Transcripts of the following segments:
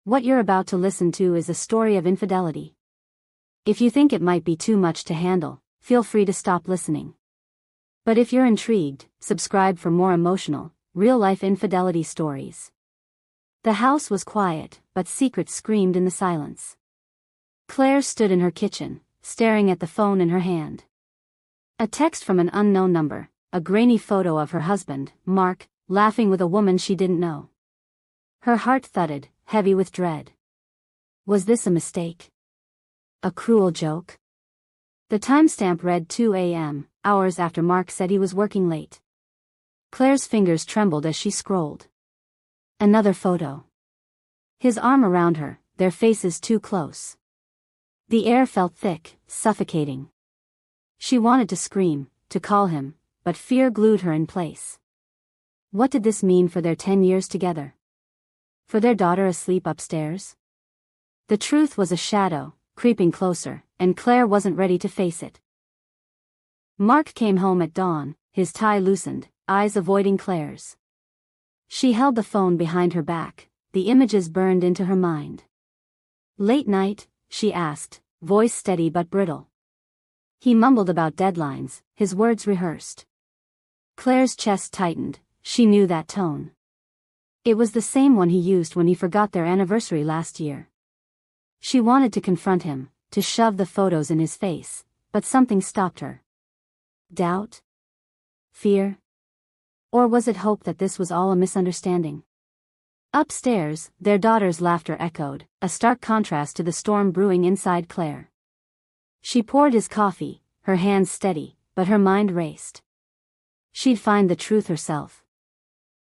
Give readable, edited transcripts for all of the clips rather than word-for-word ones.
What you're about to listen to is a story of infidelity. If you think it might be too much to handle, feel free to stop listening. But if you're intrigued, subscribe for more emotional, real-life infidelity stories. The house was quiet, but secrets screamed in the silence. Claire stood in her kitchen, staring at the phone in her hand. A text from an unknown number, a grainy photo of her husband, Mark, laughing with a woman she didn't know. Her heart thudded, heavy with dread. Was this a mistake? A cruel joke? The timestamp read 2 a.m., hours after Mark said he was working late. Claire's fingers trembled as she scrolled. Another photo. His arm around her, their faces too close. The air felt thick, suffocating. She wanted to scream, to call him, but fear glued her in place. What did this mean for their 10 years together? For their daughter asleep upstairs? The truth was a shadow, creeping closer, and Claire wasn't ready to face it. Mark came home at dawn, his tie loosened, eyes avoiding Claire's. She held the phone behind her back, the images burned into her mind. Late night? She asked, voice steady but brittle. He mumbled about deadlines, his words rehearsed. Claire's chest tightened, she knew that tone. It was the same one he used when he forgot their anniversary last year. She wanted to confront him, to shove the photos in his face, but something stopped her. Doubt? Fear? Or was it hope that this was all a misunderstanding? Upstairs, their daughter's laughter echoed, a stark contrast to the storm brewing inside Claire. She poured his coffee, her hands steady, but her mind raced. She'd find the truth herself.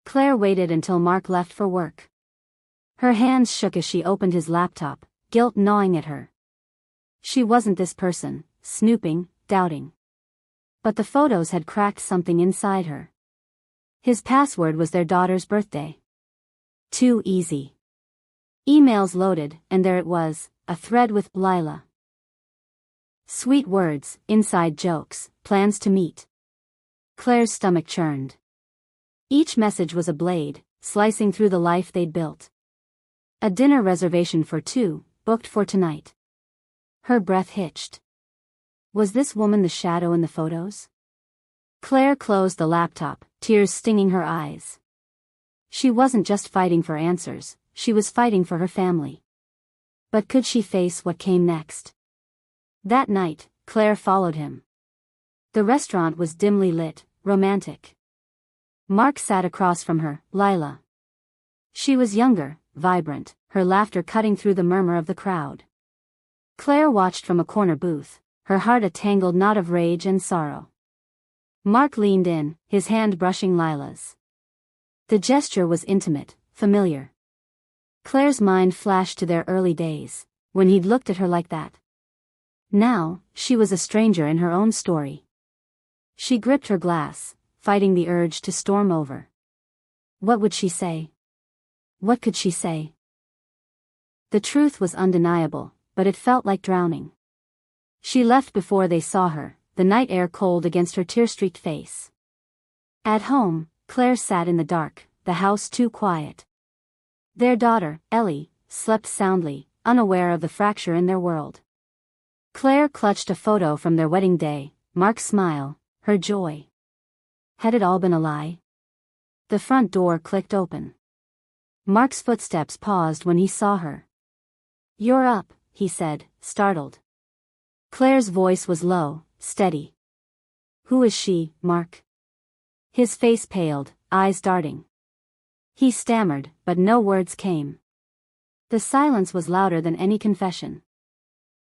Claire waited until Mark left for work. Her hands shook as she opened his laptop, guilt gnawing at her. She wasn't this person, snooping, doubting. But the photos had cracked something inside her. His password was their daughter's birthday. Too easy. Emails loaded, and there it was, a thread with Lila. Sweet words, inside jokes, plans to meet. Claire's stomach churned. Each message was a blade, slicing through the life they'd built. A dinner reservation for 2, booked for tonight. Her breath hitched. Was this woman the shadow in the photos? Claire closed the laptop, tears stinging her eyes. She wasn't just fighting for answers, she was fighting for her family. But could she face what came next? That night, Claire followed him. The restaurant was dimly lit, romantic. Mark sat across from her, Lila. She was younger, vibrant, her laughter cutting through the murmur of the crowd. Claire watched from a corner booth, her heart a tangled knot of rage and sorrow. Mark leaned in, his hand brushing Lila's. The gesture was intimate, familiar. Claire's mind flashed to their early days, when he'd looked at her like that. Now, she was a stranger in her own story. She gripped her glass, fighting the urge to storm over. What would she say? What could she say? The truth was undeniable, but it felt like drowning. She left before they saw her, the night air cold against her tear-streaked face. At home, Claire sat in the dark, the house too quiet. Their daughter, Ellie, slept soundly, unaware of the fracture in their world. Claire clutched a photo from their wedding day, Mark's smile, her joy. Had it all been a lie? The front door clicked open. Mark's footsteps paused when he saw her. "You're up," he said, startled. Claire's voice was low, steady. "Who is she, Mark?" His face paled, eyes darting. He stammered, but no words came. The silence was louder than any confession.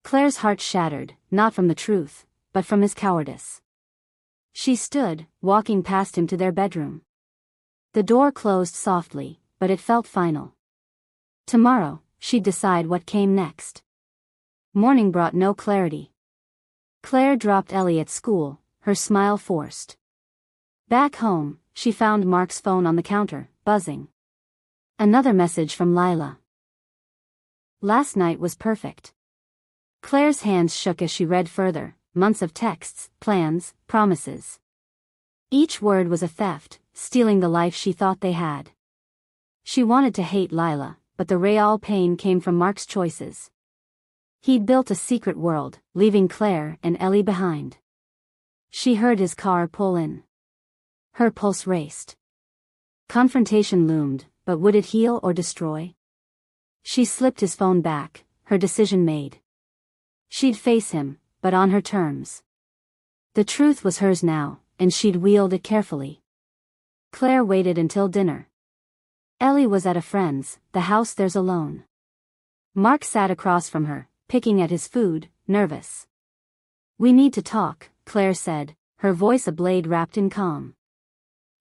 Claire's heart shattered, not from the truth, but from his cowardice. She stood, walking past him to their bedroom. The door closed softly, but it felt final. Tomorrow, she'd decide what came next. Morning brought no clarity. Claire dropped Ellie at school, her smile forced. Back home, she found Mark's phone on the counter, buzzing. Another message from Lila. Last night was perfect. Claire's hands shook as she read further, months of texts, plans, promises. Each word was a theft, stealing the life she thought they had. She wanted to hate Lila, but the real pain came from Mark's choices. He'd built a secret world, leaving Claire and Ellie behind. She heard his car pull in. Her pulse raced. Confrontation loomed, but would it heal or destroy? She slipped his phone back, her decision made. She'd face him, but on her terms. The truth was hers now, and she'd wield it carefully. Claire waited until dinner. Ellie was at a friend's, the house theirs alone. Mark sat across from her, picking at his food, nervous. "We need to talk," Claire said, her voice a blade wrapped in calm.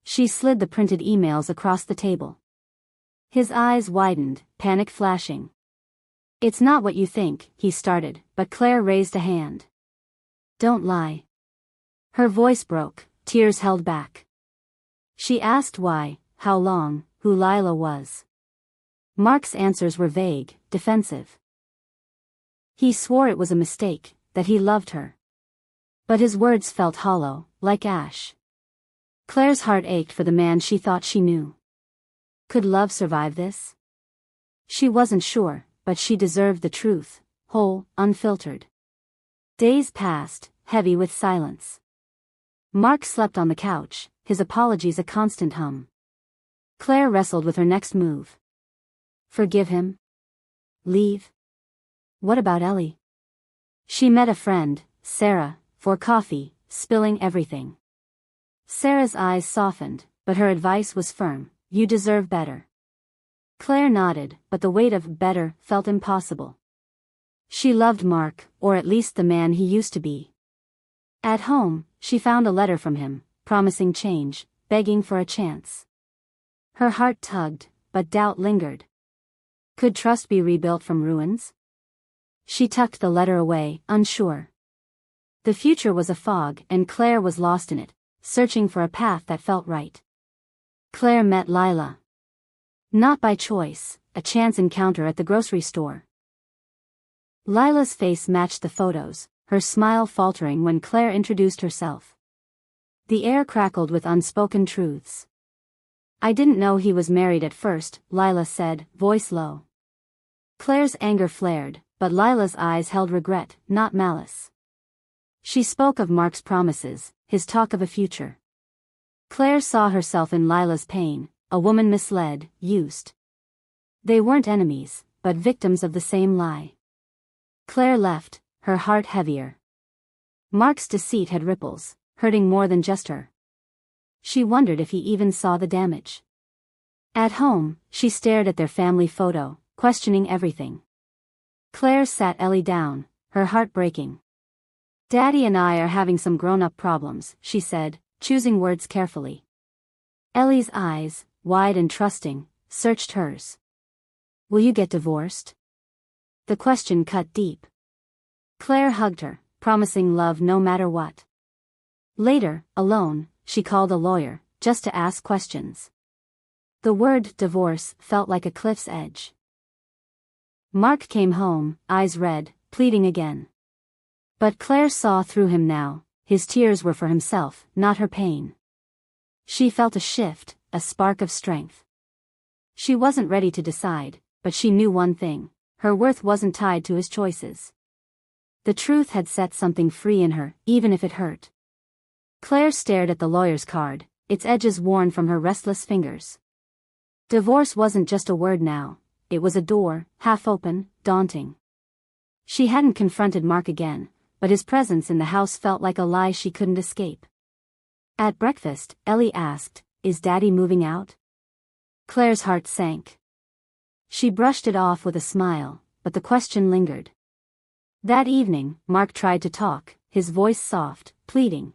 She slid the printed emails across the table. His eyes widened, panic flashing. "It's not what you think," he started, but Claire raised a hand. "Don't lie." Her voice broke, tears held back. She asked why, how long, who Lila was. Mark's answers were vague, defensive. He swore it was a mistake, that he loved her. But his words felt hollow, like ash. Claire's heart ached for the man she thought she knew. Could love survive this? She wasn't sure, but she deserved the truth, whole, unfiltered. Days passed, heavy with silence. Mark slept on the couch, his apologies a constant hum. Claire wrestled with her next move. Forgive him? Leave? What about Ellie? She met a friend, Sarah, for coffee, spilling everything. Sarah's eyes softened, but her advice was firm: you deserve better. Claire nodded, but the weight of better felt impossible. She loved Mark, or at least the man he used to be. At home, she found a letter from him, promising change, begging for a chance. Her heart tugged, but doubt lingered. Could trust be rebuilt from ruins? She tucked the letter away, unsure. The future was a fog, and Claire was lost in it, searching for a path that felt right. Claire met Lila. Not by choice, a chance encounter at the grocery store. Lila's face matched the photos, her smile faltering when Claire introduced herself. The air crackled with unspoken truths. "I didn't know he was married at first," Lila said, voice low. Claire's anger flared, but Lila's eyes held regret, not malice. She spoke of Mark's promises, his talk of a future. Claire saw herself in Lila's pain, a woman misled, used. They weren't enemies, but victims of the same lie. Claire left, her heart heavier. Mark's deceit had ripples, hurting more than just her. She wondered if he even saw the damage. At home, she stared at their family photo, questioning everything. Claire sat Ellie down, her heart breaking. "Daddy and I are having some grown-up problems," she said, choosing words carefully. Ellie's eyes, wide and trusting, searched hers. "Will you get divorced?" The question cut deep. Claire hugged her, promising love no matter what. Later, alone, she called a lawyer, just to ask questions. The word divorce felt like a cliff's edge. Mark came home, eyes red, pleading again. But Claire saw through him now. His tears were for himself, not her pain. She felt a shift, a spark of strength. She wasn't ready to decide, but she knew one thing: her worth wasn't tied to his choices. The truth had set something free in her, even if it hurt. Claire stared at the lawyer's card, its edges worn from her restless fingers. Divorce wasn't just a word now, it was a door, half open, daunting. She hadn't confronted Mark again, but his presence in the house felt like a lie she couldn't escape. At breakfast, Ellie asked, "Is Daddy moving out?" Claire's heart sank. She brushed it off with a smile, but the question lingered. That evening, Mark tried to talk, his voice soft, pleading.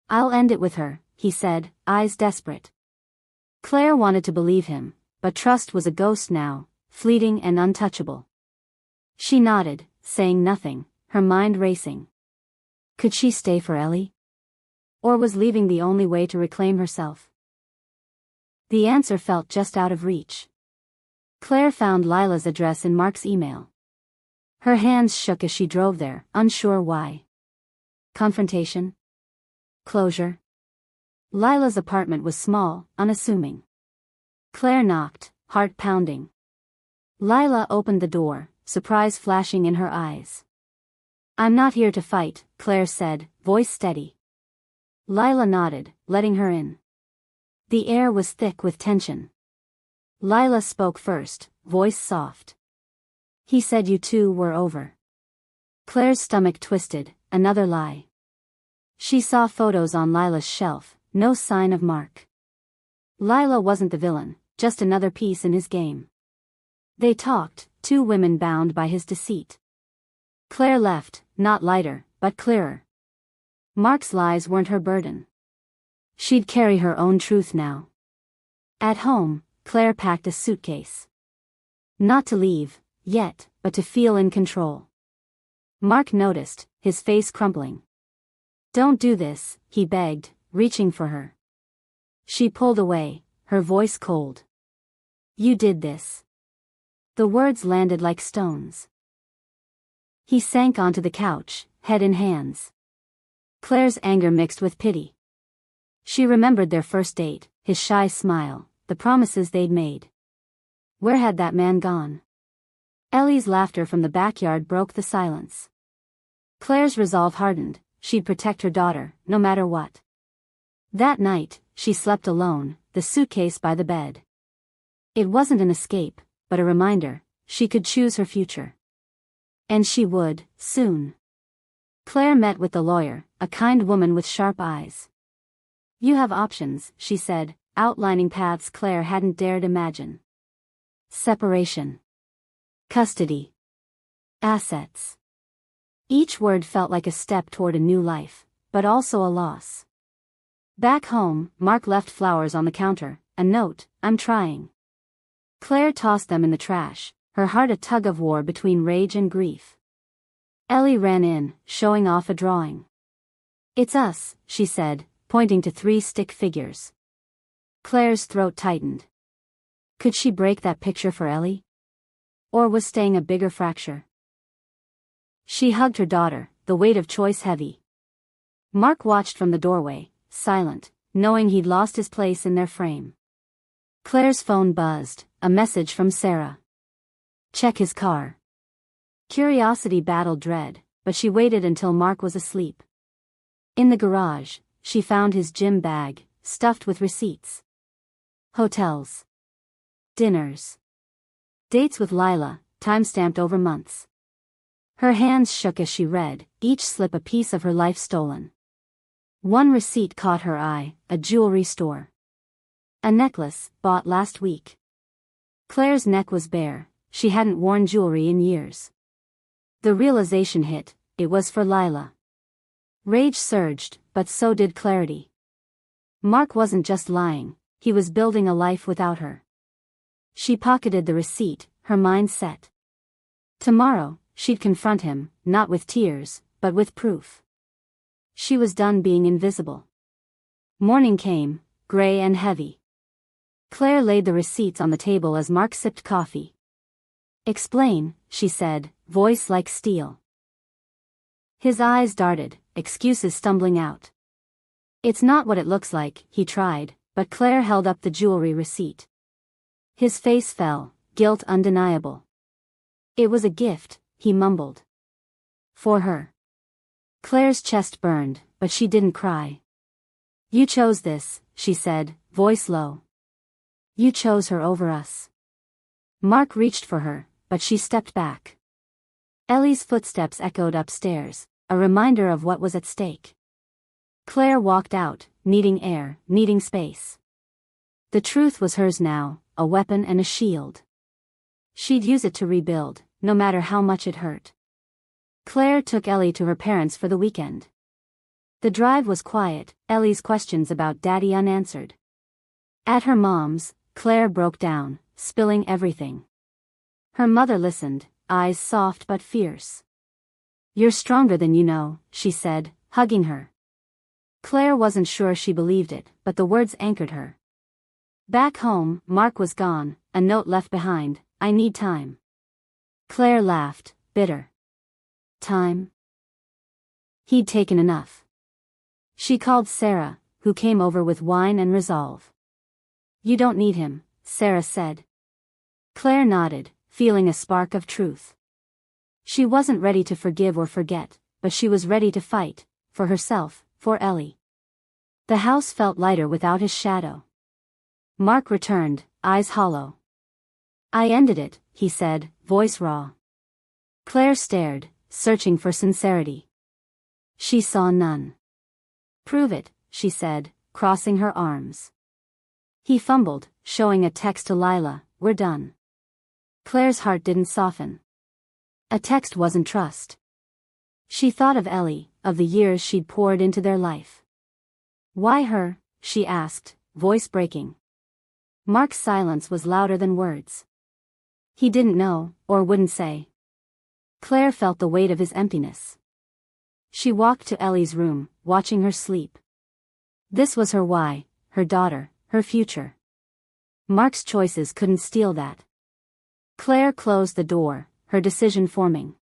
"I'll end it with her," he said, eyes desperate. Claire wanted to believe him, but trust was a ghost now, fleeting and untouchable. She nodded, saying nothing, her mind racing. Could she stay for Ellie? Or was leaving the only way to reclaim herself? The answer felt just out of reach. Claire found Lila's address in Mark's email. Her hands shook as she drove there, unsure why. Confrontation? Closure? Lila's apartment was small, unassuming. Claire knocked, heart pounding. Lila opened the door, surprise flashing in her eyes. "I'm not here to fight," Claire said, voice steady. Lila nodded, letting her in. The air was thick with tension. Lila spoke first, voice soft. "He said you two were over." Claire's stomach twisted, another lie. She saw photos on Lila's shelf, no sign of Mark. Lila wasn't the villain, just another piece in his game. They talked, two women bound by his deceit. Claire left, not lighter, but clearer. Mark's lies weren't her burden. She'd carry her own truth now. At home, Claire packed a suitcase. Not to leave, yet, but to feel in control. Mark noticed, his face crumpling. "Don't do this," he begged, reaching for her. She pulled away, her voice cold. "You did this." The words landed like stones. He sank onto the couch, head in hands. Claire's anger mixed with pity. She remembered their first date, his shy smile, the promises they'd made. Where had that man gone? Ellie's laughter from the backyard broke the silence. Claire's resolve hardened, she'd protect her daughter, no matter what. That night, she slept alone, the suitcase by the bed. It wasn't an escape, but a reminder, she could choose her future. And she would, soon. Claire met with the lawyer, a kind woman with sharp eyes. "You have options," she said, outlining paths Claire hadn't dared imagine. Separation. Custody. Assets. Each word felt like a step toward a new life, but also a loss. Back home, Mark left flowers on the counter, a note, "I'm trying." Claire tossed them in the trash, her heart a tug-of-war between rage and grief. Ellie ran in, showing off a drawing. "It's us," she said, pointing to 3 stick figures. Claire's throat tightened. Could she break that picture for Ellie? Or was staying a bigger fracture? She hugged her daughter, the weight of choice heavy. Mark watched from the doorway, silent, knowing he'd lost his place in their frame. Claire's phone buzzed, a message from Sarah. "Check his car." Curiosity battled dread, but she waited until Mark was asleep. In the garage, she found his gym bag, stuffed with receipts. Hotels. Dinners. Dates with Lila, time-stamped over months. Her hands shook as she read, each slip a piece of her life stolen. One receipt caught her eye, a jewelry store. A necklace, bought last week. Claire's neck was bare, she hadn't worn jewelry in years. The realization hit, it was for Lila. Rage surged, but so did clarity. Mark wasn't just lying, he was building a life without her. She pocketed the receipt, her mind set. Tomorrow, she'd confront him, not with tears, but with proof. She was done being invisible. Morning came, gray and heavy. Claire laid the receipts on the table as Mark sipped coffee. "Explain," she said, voice like steel. His eyes darted, excuses stumbling out. "It's not what it looks like," he tried, but Claire held up the jewelry receipt. His face fell, guilt undeniable. "It was a gift," he mumbled. "For her." Claire's chest burned, but she didn't cry. "You chose this," she said, voice low. "You chose her over us." Mark reached for her, but she stepped back. Ellie's footsteps echoed upstairs, a reminder of what was at stake. Claire walked out, needing air, needing space. The truth was hers now, a weapon and a shield. She'd use it to rebuild, no matter how much it hurt. Claire took Ellie to her parents for the weekend. The drive was quiet, Ellie's questions about Daddy unanswered. At her mom's, Claire broke down, spilling everything. Her mother listened, eyes soft but fierce. "You're stronger than you know," she said, hugging her. Claire wasn't sure she believed it, but the words anchored her. Back home, Mark was gone, a note left behind, "I need time." Claire laughed, bitter. Time? He'd taken enough. She called Sarah, who came over with wine and resolve. "You don't need him," Sarah said. Claire nodded, feeling a spark of truth. She wasn't ready to forgive or forget, but she was ready to fight, for herself, for Ellie. The house felt lighter without his shadow. Mark returned, eyes hollow. "I ended it," he said, voice raw. Claire stared, searching for sincerity. She saw none. "Prove it," she said, crossing her arms. He fumbled, showing a text to Lila, "We're done." Claire's heart didn't soften. A text wasn't trust. She thought of Ellie, of the years she'd poured into their life. "Why her?" she asked, voice breaking. Mark's silence was louder than words. He didn't know, or wouldn't say. Claire felt the weight of his emptiness. She walked to Ellie's room, watching her sleep. This was her why, her daughter, her future. Mark's choices couldn't steal that. Claire closed the door, her decision forming.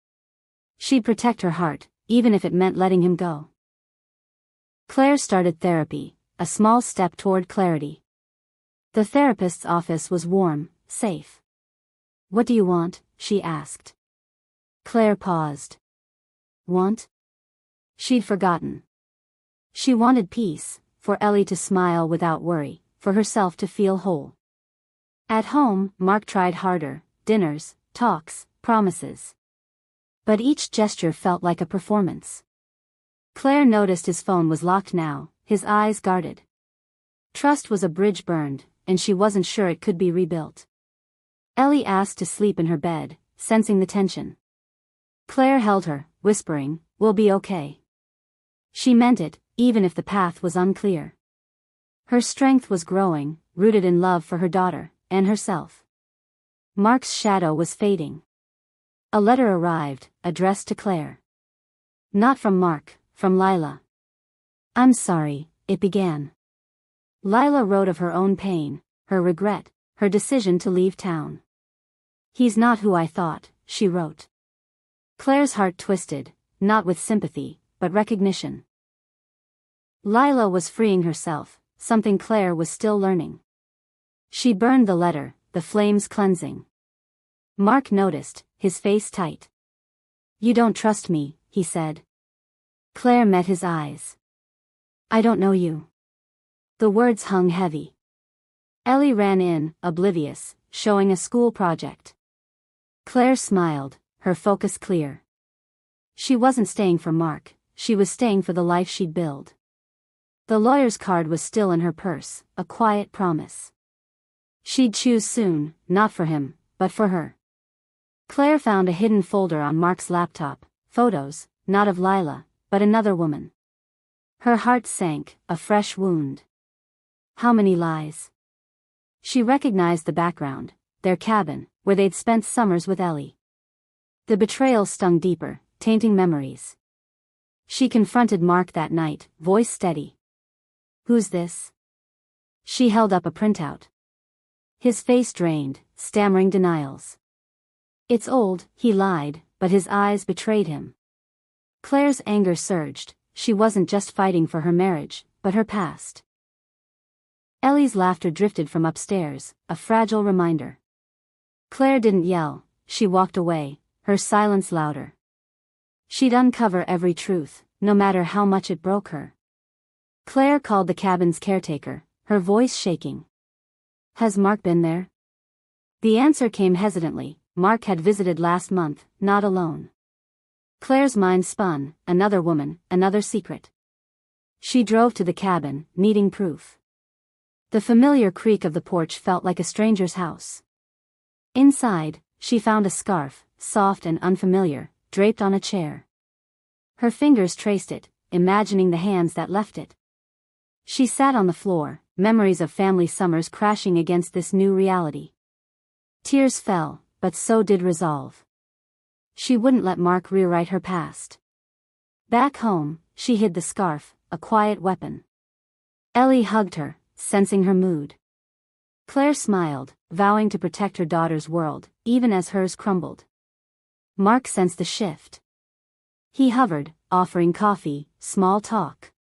She'd protect her heart, even if it meant letting him go. Claire started therapy, a small step toward clarity. The therapist's office was warm, safe. "What do you want?" she asked. Claire paused. Want? She'd forgotten. She wanted peace, for Ellie to smile without worry, for herself to feel whole. At home, Mark tried harder, dinners, talks, promises. But each gesture felt like a performance. Claire noticed his phone was locked now, his eyes guarded. Trust was a bridge burned, and she wasn't sure it could be rebuilt. Ellie asked to sleep in her bed, sensing the tension. Claire held her, whispering, "We'll be okay." She meant it, even if the path was unclear. Her strength was growing, rooted in love for her daughter, and herself. Mark's shadow was fading. A letter arrived, addressed to Claire. Not from Mark, from Lila. "I'm sorry," it began. Lila wrote of her own pain, her regret, her decision to leave town. "He's not who I thought," she wrote. Claire's heart twisted, not with sympathy, but recognition. Lila was freeing herself, something Claire was still learning. She burned the letter, the flames cleansing. Mark noticed, his face tight. "You don't trust me," he said. Claire met his eyes. "I don't know you." The words hung heavy. Ellie ran in, oblivious, showing a school project. Claire smiled, her focus clear. She wasn't staying for Mark, she was staying for the life she'd build. The lawyer's card was still in her purse, a quiet promise. She'd choose soon, not for him, but for her. Claire found a hidden folder on Mark's laptop, photos, not of Lila, but another woman. Her heart sank, a fresh wound. How many lies? She recognized the background, their cabin, where they'd spent summers with Ellie. The betrayal stung deeper, tainting memories. She confronted Mark that night, voice steady. "Who's this?" She held up a printout. His face drained, stammering denials. "It's old," he lied, but his eyes betrayed him. Claire's anger surged, she wasn't just fighting for her marriage, but her past. Ellie's laughter drifted from upstairs, a fragile reminder. Claire didn't yell, she walked away, her silence louder. She'd uncover every truth, no matter how much it broke her. Claire called the cabin's caretaker, her voice shaking. "Has Mark been there?" The answer came hesitantly. Mark had visited last month, not alone. Claire's mind spun, another woman, another secret. She drove to the cabin, needing proof. The familiar creak of the porch felt like a stranger's house. Inside, she found a scarf, soft and unfamiliar, draped on a chair. Her fingers traced it, imagining the hands that left it. She sat on the floor, memories of family summers crashing against this new reality. Tears fell, but so did resolve. She wouldn't let Mark rewrite her past. Back home, she hid the scarf, a quiet weapon. Ellie hugged her, sensing her mood. Claire smiled, vowing to protect her daughter's world, even as hers crumbled. Mark sensed the shift. He hovered, offering coffee, small talk.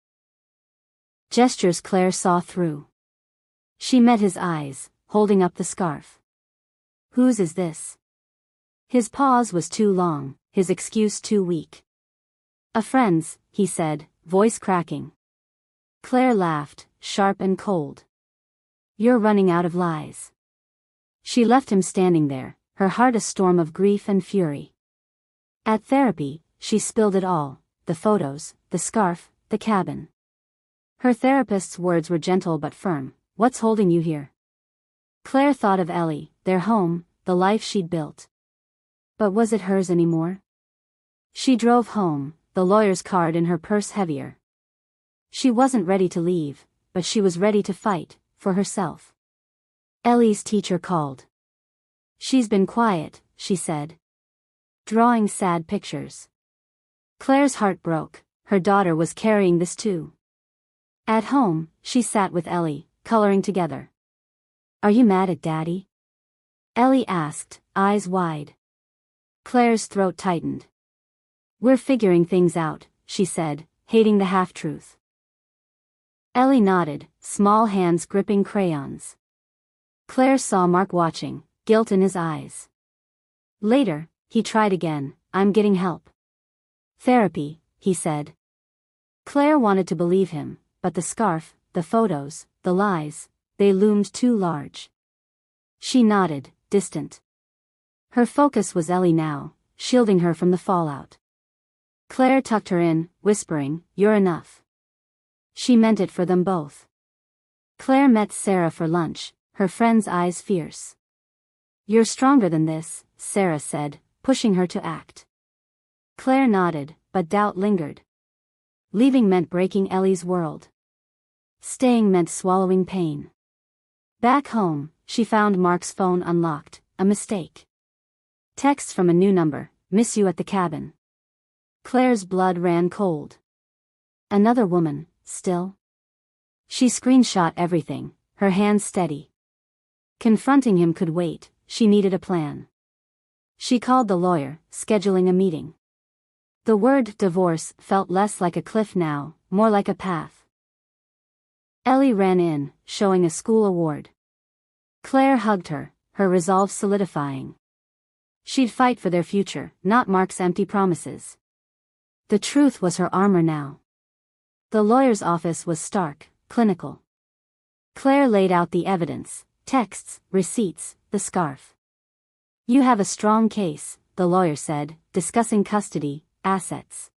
Gestures Claire saw through. She met his eyes, holding up the scarf. "Whose is this?" His pause was too long, his excuse too weak. "A friend's," he said, voice cracking. Claire laughed, sharp and cold. "You're running out of lies." She left him standing there, her heart a storm of grief and fury. At therapy, she spilled it all, the photos, the scarf, the cabin. Her therapist's words were gentle but firm. "What's holding you here?" Claire thought of Ellie, their home, the life she'd built. But was it hers anymore? She drove home, the lawyer's card in her purse heavier. She wasn't ready to leave, but she was ready to fight, for herself. Ellie's teacher called. "She's been quiet," she said. Drawing sad pictures. Claire's heart broke, her daughter was carrying this too. At home, she sat with Ellie, coloring together. "Are you mad at Daddy?" Ellie asked, eyes wide. Claire's throat tightened. "We're figuring things out," she said, hating the half-truth. Ellie nodded, small hands gripping crayons. Claire saw Mark watching, guilt in his eyes. Later, he tried again. "I'm getting help." "Therapy," he said. Claire wanted to believe him, but the scarf, the photos, the lies, they loomed too large. She nodded, distant. Her focus was Ellie now, shielding her from the fallout. Claire tucked her in, whispering, "You're enough." She meant it for them both. Claire met Sarah for lunch, her friend's eyes fierce. "You're stronger than this," Sarah said, pushing her to act. Claire nodded, but doubt lingered. Leaving meant breaking Ellie's world. Staying meant swallowing pain. Back home, she found Mark's phone unlocked, a mistake. Texts from a new number, "Miss you at the cabin." Claire's blood ran cold. Another woman, still? She screenshot everything, her hands steady. Confronting him could wait, she needed a plan. She called the lawyer, scheduling a meeting. The word divorce felt less like a cliff now, more like a path. Ellie ran in, showing a school award. Claire hugged her, her resolve solidifying. She'd fight for their future, not Mark's empty promises. The truth was her armor now. The lawyer's office was stark, clinical. Claire laid out the evidence, texts, receipts, the scarf. "You have a strong case," the lawyer said, discussing custody, assets.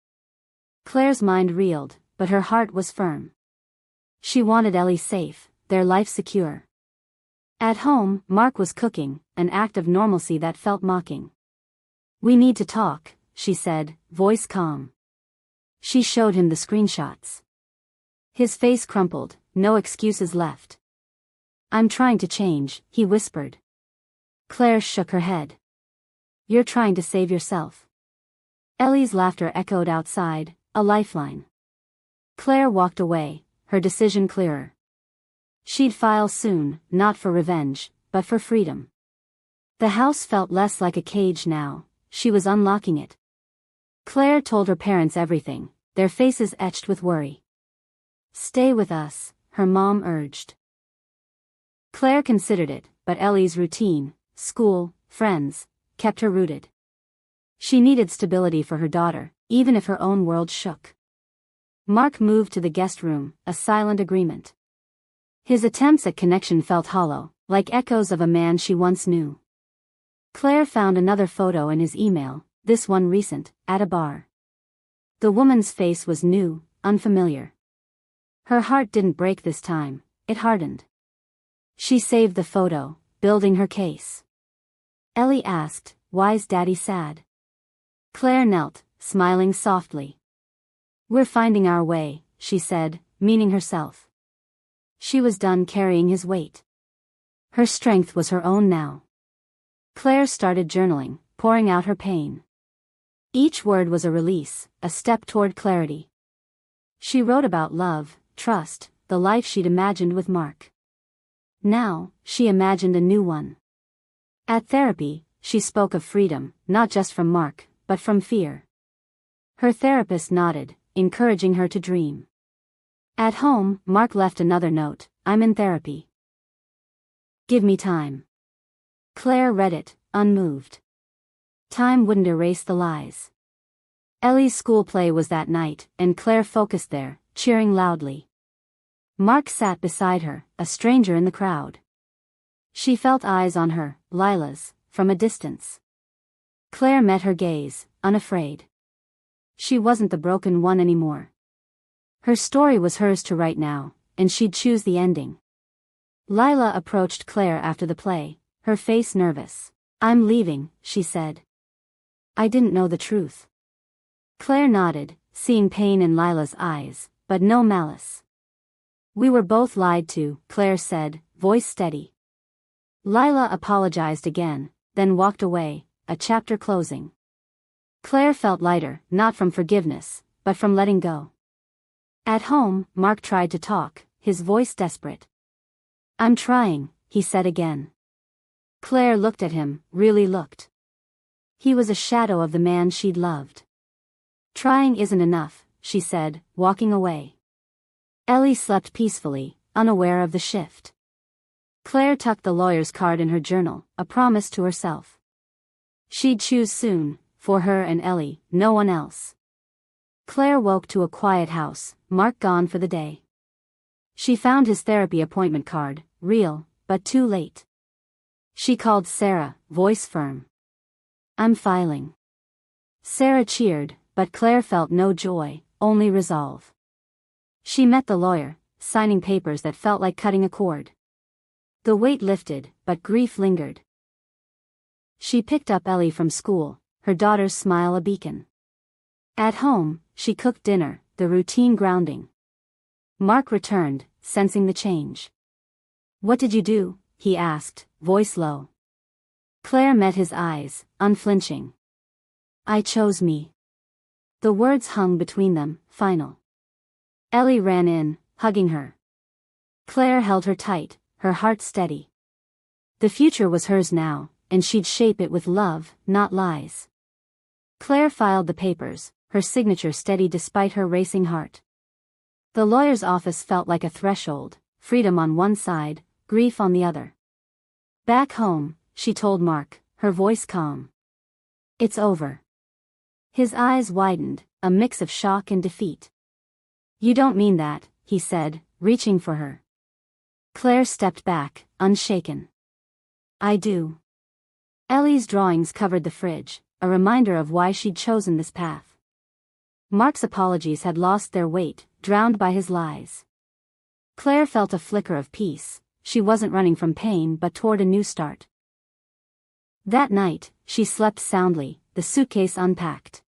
Claire's mind reeled, but her heart was firm. She wanted Ellie safe, their life secure. At home, Mark was cooking, an act of normalcy that felt mocking. "We need to talk," she said, voice calm. She showed him the screenshots. His face crumpled, no excuses left. "I'm trying to change," he whispered. Claire shook her head. "You're trying to save yourself." Ellie's laughter echoed outside, a lifeline. Claire walked away, her decision clearer. She'd file soon, not for revenge, but for freedom. The house felt less like a cage now, she was unlocking it. Claire told her parents everything, their faces etched with worry. "Stay with us," her mom urged. Claire considered it, but Ellie's routine, school, friends, kept her rooted. She needed stability for her daughter, even if her own world shook. Mark moved to the guest room, a silent agreement. His attempts at connection felt hollow, like echoes of a man she once knew. Claire found another photo in his email, this one recent, at a bar. The woman's face was new, unfamiliar. Her heart didn't break this time, it hardened. She saved the photo, building her case. Ellie asked, "Why's Daddy sad?" Claire knelt, smiling softly. "We're finding our way," she said, meaning herself. She was done carrying his weight. Her strength was her own now. Claire started journaling, pouring out her pain. Each word was a release, a step toward clarity. She wrote about love, trust, the life she'd imagined with Mark. Now, she imagined a new one. At therapy, she spoke of freedom, not just from Mark, but from fear. Her therapist nodded, encouraging her to dream. At home, Mark left another note, "I'm in therapy. Give me time." Claire read it, unmoved. Time wouldn't erase the lies. Ellie's school play was that night, and Claire focused there, cheering loudly. Mark sat beside her, a stranger in the crowd. She felt eyes on her, Lila's, from a distance. Claire met her gaze, unafraid. She wasn't the broken one anymore. Her story was hers to write now, and she'd choose the ending. Lila approached Claire after the play, her face nervous. "I'm leaving," she said. "I didn't know the truth." Claire nodded, seeing pain in Lila's eyes, but no malice. "We were both lied to," Claire said, voice steady. Lila apologized again, then walked away, a chapter closing. Claire felt lighter, not from forgiveness, but from letting go. At home, Mark tried to talk, his voice desperate. "I'm trying," he said again. Claire looked at him, really looked. He was a shadow of the man she'd loved. "Trying isn't enough," she said, walking away. Ellie slept peacefully, unaware of the shift. Claire tucked the lawyer's card in her journal, a promise to herself. She'd choose soon, for her and Ellie, no one else. Claire woke to a quiet house, Mark gone for the day. She found his therapy appointment card, real, but too late. She called Sarah, voice firm. "I'm filing." Sarah cheered, but Claire felt no joy, only resolve. She met the lawyer, signing papers that felt like cutting a cord. The weight lifted, but grief lingered. She picked up Ellie from school, her daughter's smile a beacon. At home, she cooked dinner, the routine grounding. Mark returned, sensing the change. "What did you do?" he asked, voice low. Claire met his eyes, unflinching. "I chose me." The words hung between them, final. Ellie ran in, hugging her. Claire held her tight, her heart steady. The future was hers now, and she'd shape it with love, not lies. Claire filed the papers, her signature steady despite her racing heart. The lawyer's office felt like a threshold, freedom on one side, grief on the other. Back home, she told Mark, her voice calm. "It's over." His eyes widened, a mix of shock and defeat. "You don't mean that," he said, reaching for her. Claire stepped back, unshaken. "I do." Ellie's drawings covered the fridge, a reminder of why she'd chosen this path. Mark's apologies had lost their weight, drowned by his lies. Claire felt a flicker of peace. She wasn't running from pain but toward a new start. That night, she slept soundly, the suitcase unpacked.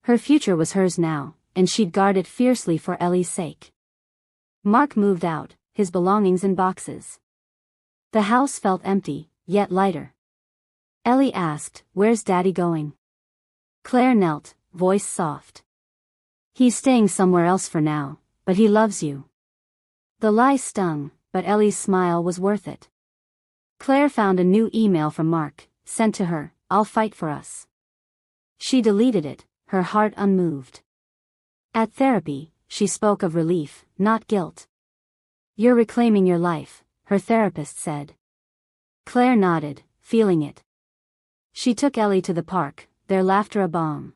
Her future was hers now, and she'd guard it fiercely for Ellie's sake. Mark moved out, his belongings in boxes. The house felt empty, yet lighter. Ellie asked, "Where's Daddy going?" Claire knelt, voice soft. "He's staying somewhere else for now, but he loves you." The lie stung, but Ellie's smile was worth it. Claire found a new email from Mark, sent to her, "I'll fight for us." She deleted it, her heart unmoved. At therapy, she spoke of relief, not guilt. "You're reclaiming your life," her therapist said. Claire nodded, feeling it. She took Ellie to the park, their laughter a balm.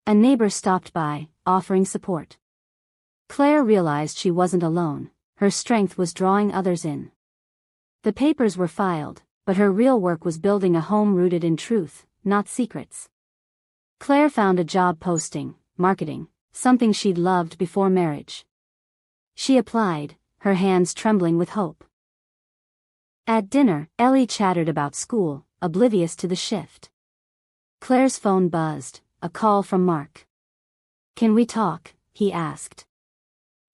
A neighbor stopped by, offering support. Claire realized she wasn't alone, her strength was drawing others in. The papers were filed, but her real work was building a home rooted in truth, not secrets. Claire found a job posting, marketing, something she'd loved before marriage. She applied, her hands trembling with hope. At dinner, Ellie chattered about school, oblivious to the shift. Claire's phone buzzed, a call from Mark. "Can we talk?" he asked.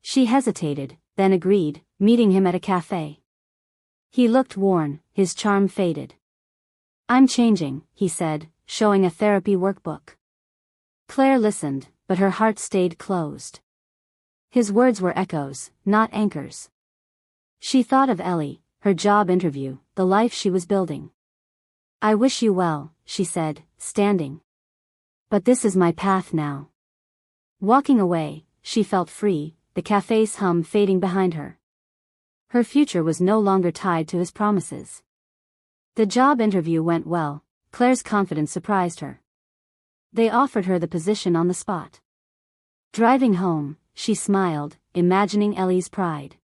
She hesitated, then agreed, meeting him at a cafe. He looked worn, his charm faded. "I'm changing," he said, showing a therapy workbook. Claire listened, but her heart stayed closed. His words were echoes, not anchors. She thought of Ellie, her job interview, the life she was building. "I wish you well," she said, standing. "But this is my path now." Walking away, she felt free, the cafe's hum fading behind her. Her future was no longer tied to his promises. The job interview went well, Claire's confidence surprised her. They offered her the position on the spot. Driving home, she smiled, imagining Ellie's pride.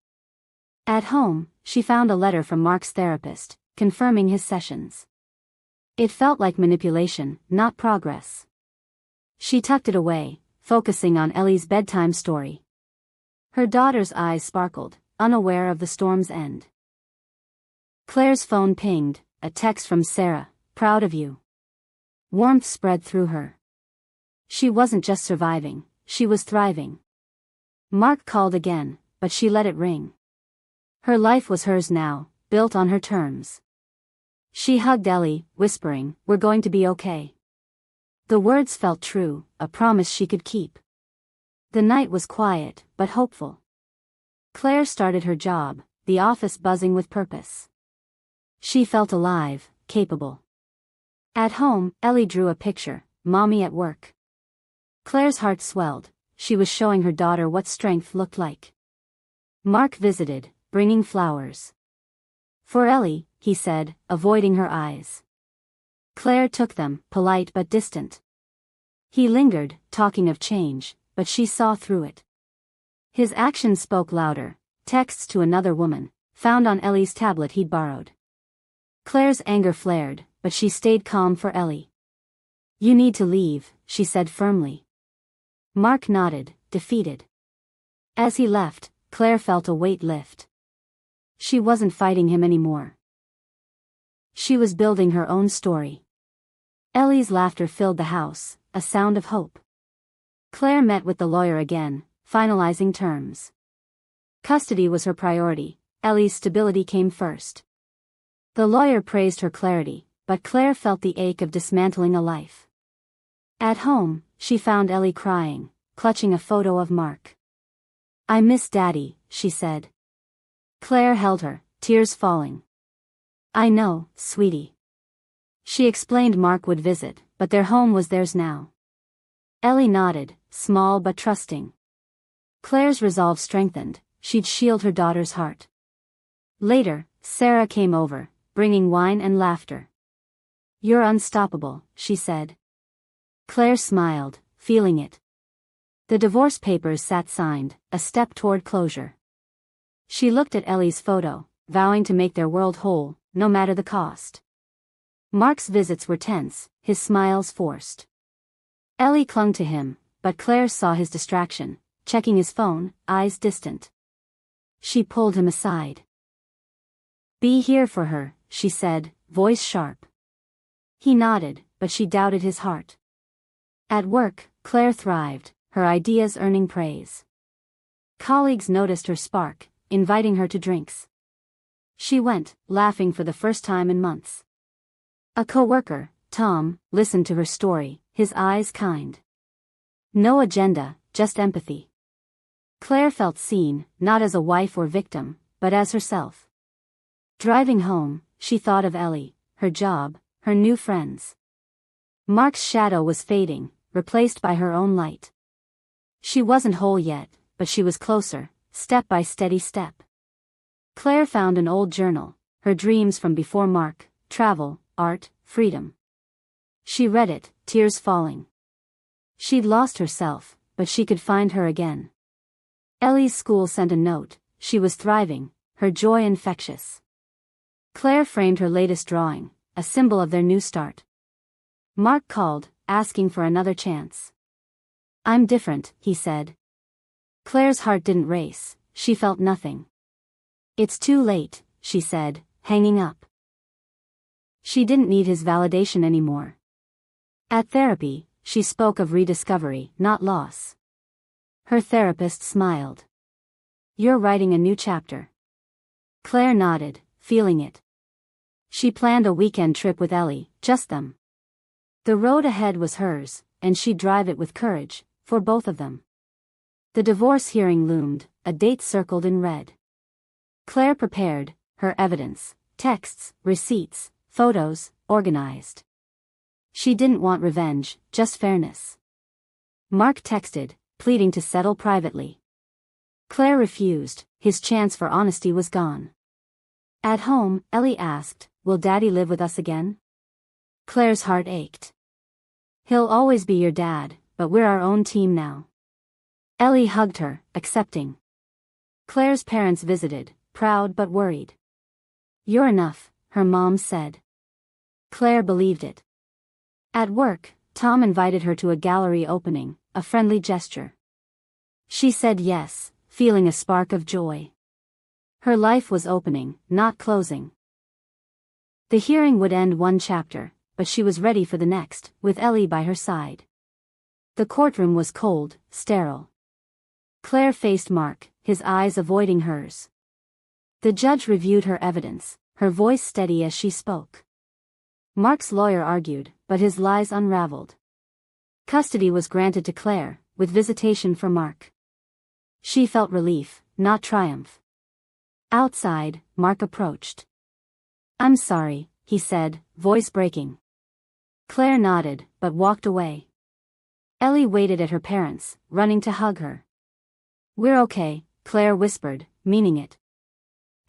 At home, she found a letter from Mark's therapist, confirming his sessions. It felt like manipulation, not progress. She tucked it away, focusing on Ellie's bedtime story. Her daughter's eyes sparkled, unaware of the storm's end. Claire's phone pinged, a text from Sarah, "Proud of you." Warmth spread through her. She wasn't just surviving, she was thriving. Mark called again, but she let it ring. Her life was hers now, built on her terms. She hugged Ellie, whispering, "We're going to be okay." The words felt true, a promise she could keep. The night was quiet, but hopeful. Claire started her job, the office buzzing with purpose. She felt alive, capable. At home, Ellie drew a picture, "Mommy at work." Claire's heart swelled, she was showing her daughter what strength looked like. Mark visited, bringing flowers. "For Ellie," he said, avoiding her eyes. Claire took them, polite but distant. He lingered, talking of change, but she saw through it. His actions spoke louder, texts to another woman, found on Ellie's tablet he'd borrowed. Claire's anger flared, but she stayed calm for Ellie. "You need to leave," she said firmly. Mark nodded, defeated. As he left, Claire felt a weight lift. She wasn't fighting him anymore. She was building her own story. Ellie's laughter filled the house, a sound of hope. Claire met with the lawyer again, finalizing terms. Custody was her priority, Ellie's stability came first. The lawyer praised her clarity, but Claire felt the ache of dismantling a life. At home, she found Ellie crying, clutching a photo of Mark. "I miss Daddy," she said. Claire held her, tears falling. "I know, sweetie." She explained Mark would visit, but their home was theirs now. Ellie nodded, small but trusting. Claire's resolve strengthened, she'd shield her daughter's heart. Later, Sarah came over, bringing wine and laughter. "You're unstoppable," she said. Claire smiled, feeling it. The divorce papers sat signed, a step toward closure. She looked at Ellie's photo, vowing to make their world whole, no matter the cost. Mark's visits were tense, his smiles forced. Ellie clung to him, but Claire saw his distraction, checking his phone, eyes distant. She pulled him aside. "Be here for her," she said, voice sharp. He nodded, but she doubted his heart. At work, Claire thrived, her ideas earning praise. Colleagues noticed her spark, inviting her to drinks. She went, laughing for the first time in months. A coworker, Tom, listened to her story, his eyes kind. No agenda, just empathy. Claire felt seen, not as a wife or victim, but as herself. Driving home, she thought of Ellie, her job, her new friends. Mark's shadow was fading, replaced by her own light. She wasn't whole yet, but she was closer, step by steady step. Claire found an old journal, her dreams from before Mark, travel, art, freedom. She read it, tears falling. She'd lost herself, but she could find her again. Ellie's school sent a note, she was thriving, her joy infectious. Claire framed her latest drawing, a symbol of their new start. Mark called, asking for another chance. "I'm different," he said. Claire's heart didn't race, she felt nothing. "It's too late," she said, hanging up. She didn't need his validation anymore. At therapy, she spoke of rediscovery, not loss. Her therapist smiled. "You're writing a new chapter." Claire nodded, feeling it. She planned a weekend trip with Ellie, just them. The road ahead was hers, and she'd drive it with courage, for both of them. The divorce hearing loomed, a date circled in red. Claire prepared, her evidence, texts, receipts, photos, organized. She didn't want revenge, just fairness. Mark texted, pleading to settle privately. Claire refused, his chance for honesty was gone. At home, Ellie asked, "Will Daddy live with us again?" Claire's heart ached. He'll always be your dad, but we're our own team now. Ellie hugged her, accepting. Claire's parents visited, proud but worried. You're enough, her mom said. Claire believed it. At work, Tom invited her to a gallery opening, a friendly gesture. She said yes, feeling a spark of joy. Her life was opening, not closing. The hearing would end one chapter, but she was ready for the next, with Ellie by her side. The courtroom was cold, sterile. Claire faced Mark, his eyes avoiding hers. The judge reviewed her evidence, her voice steady as she spoke. Mark's lawyer argued, but his lies unraveled. Custody was granted to Claire, with visitation for Mark. She felt relief, not triumph. Outside, Mark approached. I'm sorry, he said, voice breaking. Claire nodded, but walked away. Ellie waited at her parents, running to hug her. We're okay, Claire whispered, meaning it.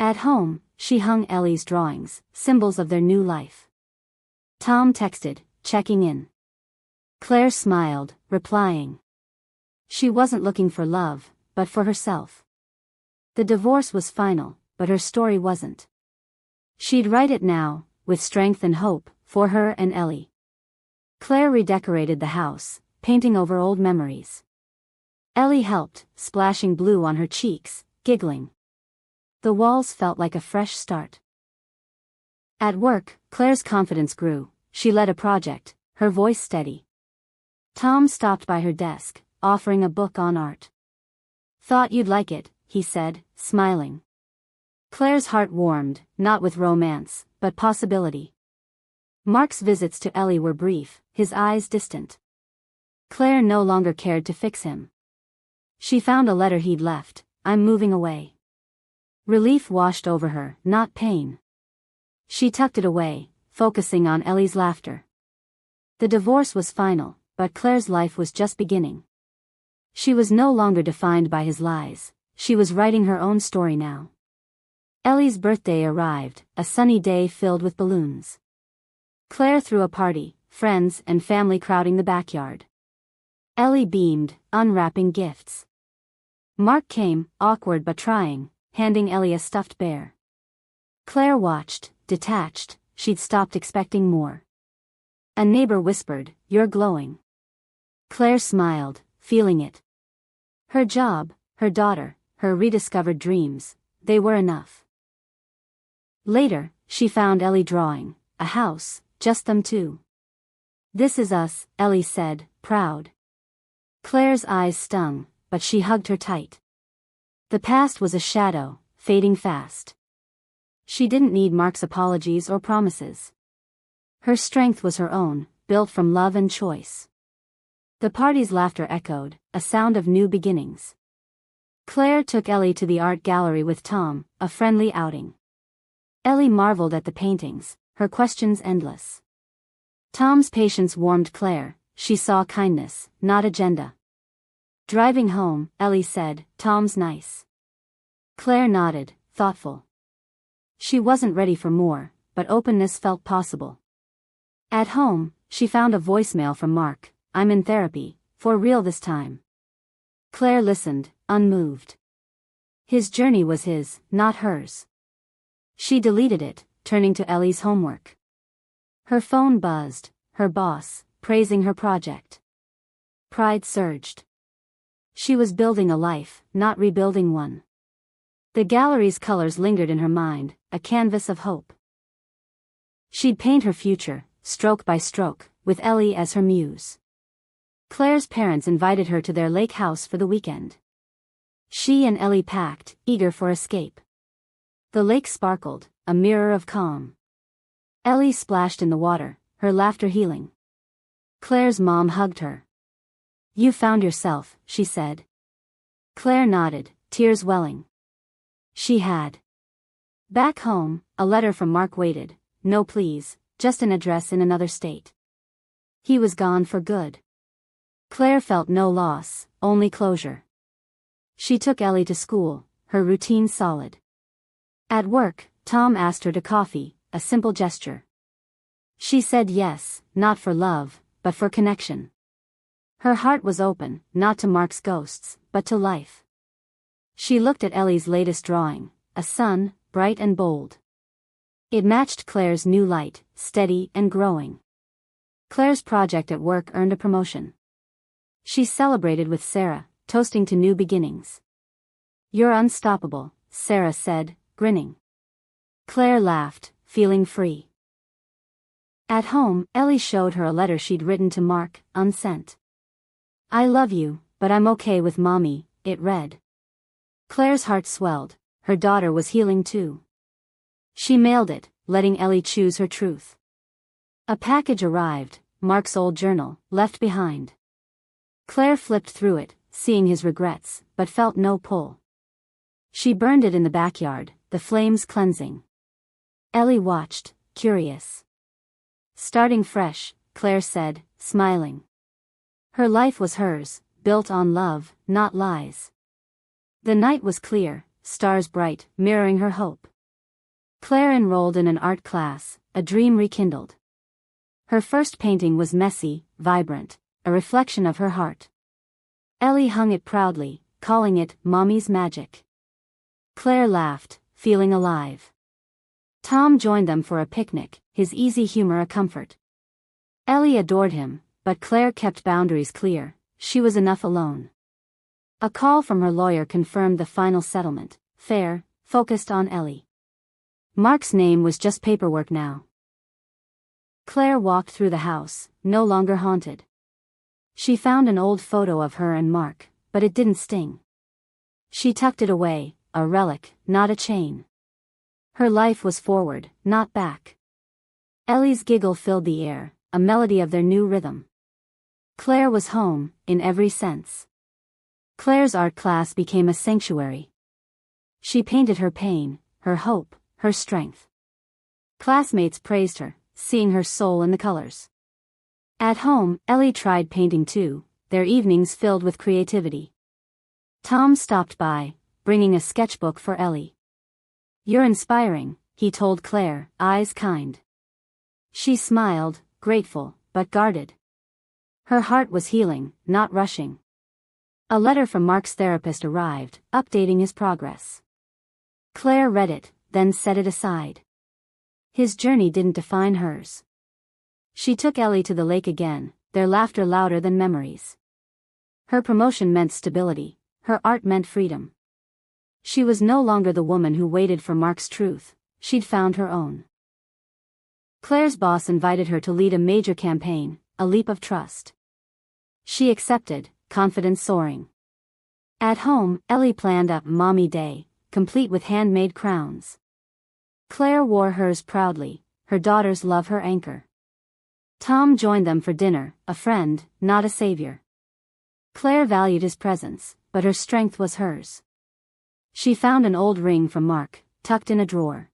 At home, she hung Ellie's drawings, symbols of their new life. Tom texted, checking in. Claire smiled, replying. She wasn't looking for love, but for herself. The divorce was final, but her story wasn't. She'd write it now, with strength and hope, for her and Ellie. Claire redecorated the house, painting over old memories. Ellie helped, splashing blue on her cheeks, giggling. The walls felt like a fresh start. At work, Claire's confidence grew. She led a project, her voice steady. Tom stopped by her desk, offering a book on art. Thought you'd like it, he said, smiling. Claire's heart warmed, not with romance, but possibility. Mark's visits to Ellie were brief, his eyes distant. Claire no longer cared to fix him. She found a letter he'd left, I'm moving away. Relief washed over her, not pain. She tucked it away, focusing on Ellie's laughter. The divorce was final, but Claire's life was just beginning. She was no longer defined by his lies, she was writing her own story now. Ellie's birthday arrived, a sunny day filled with balloons. Claire threw a party, friends and family crowding the backyard. Ellie beamed, unwrapping gifts. Mark came, awkward but trying, handing Ellie a stuffed bear. Claire watched, detached, she'd stopped expecting more. A neighbor whispered, "You're glowing." Claire smiled, feeling it. Her job, her daughter, her rediscovered dreams, they were enough. Later, she found Ellie drawing, a house, just them two. "This is us," Ellie said, proud. Claire's eyes stung, but she hugged her tight. The past was a shadow, fading fast. She didn't need Mark's apologies or promises. Her strength was her own, built from love and choice. The party's laughter echoed, a sound of new beginnings. Claire took Ellie to the art gallery with Tom, a friendly outing. Ellie marveled at the paintings, her questions endless. Tom's patience warmed Claire, she saw kindness, not agenda. Driving home, Ellie said, "Tom's nice." Claire nodded, thoughtful. She wasn't ready for more, but openness felt possible. At home, she found a voicemail from Mark, "I'm in therapy, for real this time." Claire listened, unmoved. His journey was his, not hers. She deleted it, turning to Ellie's homework. Her phone buzzed, her boss, praising her project. Pride surged. She was building a life, not rebuilding one. The gallery's colors lingered in her mind, a canvas of hope. She'd paint her future, stroke by stroke, with Ellie as her muse. Claire's parents invited her to their lake house for the weekend. She and Ellie packed, eager for escape. The lake sparkled, a mirror of calm. Ellie splashed in the water, her laughter healing. Claire's mom hugged her. "You found yourself," she said. Claire nodded, tears welling. She had. Back home, a letter from Mark waited, no pleas, just an address in another state. He was gone for good. Claire felt no loss, only closure. She took Ellie to school, her routine solid. At work, Tom asked her to coffee, a simple gesture. She said yes, not for love, but for connection. Her heart was open, not to Mark's ghosts, but to life. She looked at Ellie's latest drawing, a sun, bright and bold. It matched Claire's new light, steady and growing. Claire's project at work earned a promotion. She celebrated with Sarah, toasting to new beginnings. "You're unstoppable," Sarah said, grinning. Claire laughed, feeling free. At home, Ellie showed her a letter she'd written to Mark, unsent. "I love you, but I'm okay with Mommy," it read. Claire's heart swelled, her daughter was healing too. She mailed it, letting Ellie choose her truth. A package arrived, Mark's old journal, left behind. Claire flipped through it, seeing his regrets, but felt no pull. She burned it in the backyard, the flames cleansing. Ellie watched, curious. "Starting fresh," Claire said, smiling. Her life was hers, built on love, not lies. The night was clear, stars bright, mirroring her hope. Claire enrolled in an art class, a dream rekindled. Her first painting was messy, vibrant, a reflection of her heart. Ellie hung it proudly, calling it Mommy's Magic. Claire laughed, feeling alive. Tom joined them for a picnic, his easy humor a comfort. Ellie adored him, but Claire kept boundaries clear, she was enough alone. A call from her lawyer confirmed the final settlement, fair, focused on Ellie. Mark's name was just paperwork now. Claire walked through the house, no longer haunted. She found an old photo of her and Mark, but it didn't sting. She tucked it away, a relic, not a chain. Her life was forward, not back. Ellie's giggle filled the air, a melody of their new rhythm. Claire was home, in every sense. Claire's art class became a sanctuary. She painted her pain, her hope, her strength. Classmates praised her, seeing her soul in the colors. At home, Ellie tried painting too, their evenings filled with creativity. Tom stopped by, bringing a sketchbook for Ellie. "You're inspiring," he told Claire, eyes kind. She smiled, grateful, but guarded. Her heart was healing, not rushing. A letter from Mark's therapist arrived, updating his progress. Claire read it, then set it aside. His journey didn't define hers. She took Ellie to the lake again, their laughter louder than memories. Her promotion meant stability, her art meant freedom. She was no longer the woman who waited for Mark's truth, she'd found her own. Claire's boss invited her to lead a major campaign, a leap of trust. She accepted, confidence soaring. At home, Ellie planned a Mommy Day, complete with handmade crowns. Claire wore hers proudly, her daughter's love her anchor. Tom joined them for dinner, a friend, not a savior. Claire valued his presence, but her strength was hers. She found an old ring from Mark, tucked in a drawer.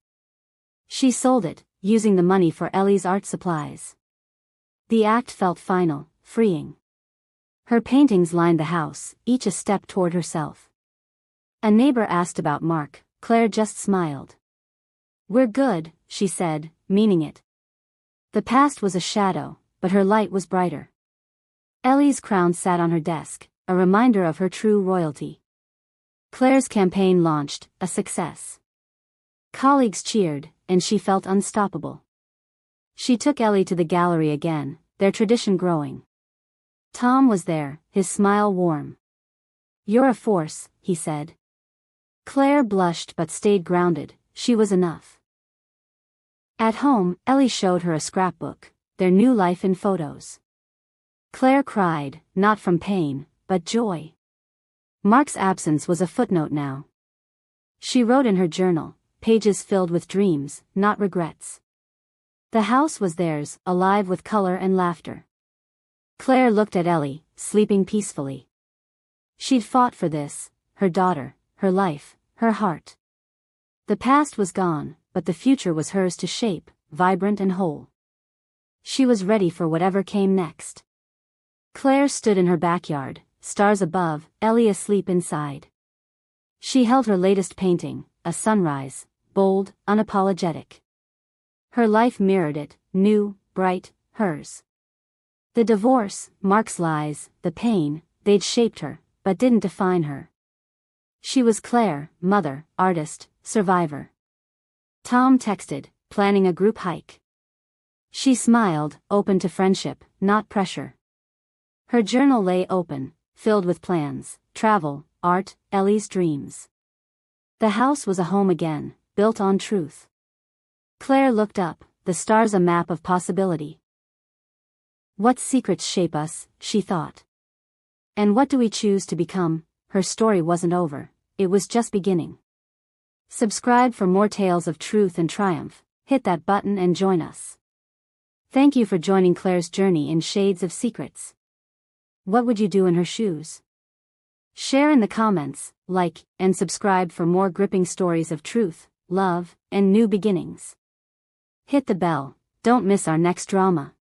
She sold it, using the money for Ellie's art supplies. The act felt final, freeing. Her paintings lined the house, each a step toward herself. A neighbor asked about Mark, Claire just smiled. "We're good," she said, meaning it. The past was a shadow, but her light was brighter. Ellie's crown sat on her desk, a reminder of her true royalty. Claire's campaign launched, a success. Colleagues cheered, and she felt unstoppable. She took Ellie to the gallery again, their tradition growing. Tom was there, his smile warm. "You're a force," he said. Claire blushed but stayed grounded, she was enough. At home, Ellie showed her a scrapbook, their new life in photos. Claire cried, not from pain, but joy. Mark's absence was a footnote now. She wrote in her journal, pages filled with dreams, not regrets. The house was theirs, alive with color and laughter. Claire looked at Ellie, sleeping peacefully. She'd fought for this, her daughter, her life, her heart. The past was gone, but the future was hers to shape, vibrant and whole. She was ready for whatever came next. Claire stood in her backyard, stars above, Ellie asleep inside. She held her latest painting, a sunrise, bold, unapologetic. Her life mirrored it, new, bright, hers. The divorce, Mark's lies, the pain, they'd shaped her, but didn't define her. She was Claire, mother, artist, survivor. Tom texted, planning a group hike. She smiled, open to friendship, not pressure. Her journal lay open, filled with plans, travel, art, Ellie's dreams. The house was a home again, built on truth. Claire looked up, the stars a map of possibility. What secrets shape us, she thought. And what do we choose to become? Her story wasn't over, it was just beginning. Subscribe for more tales of truth and triumph, hit that button and join us. Thank you for joining Claire's journey in shades of secrets. What would you do in her shoes? Share in the comments, like, and subscribe for more gripping stories of truth, love, and new beginnings. Hit the bell, don't miss our next drama.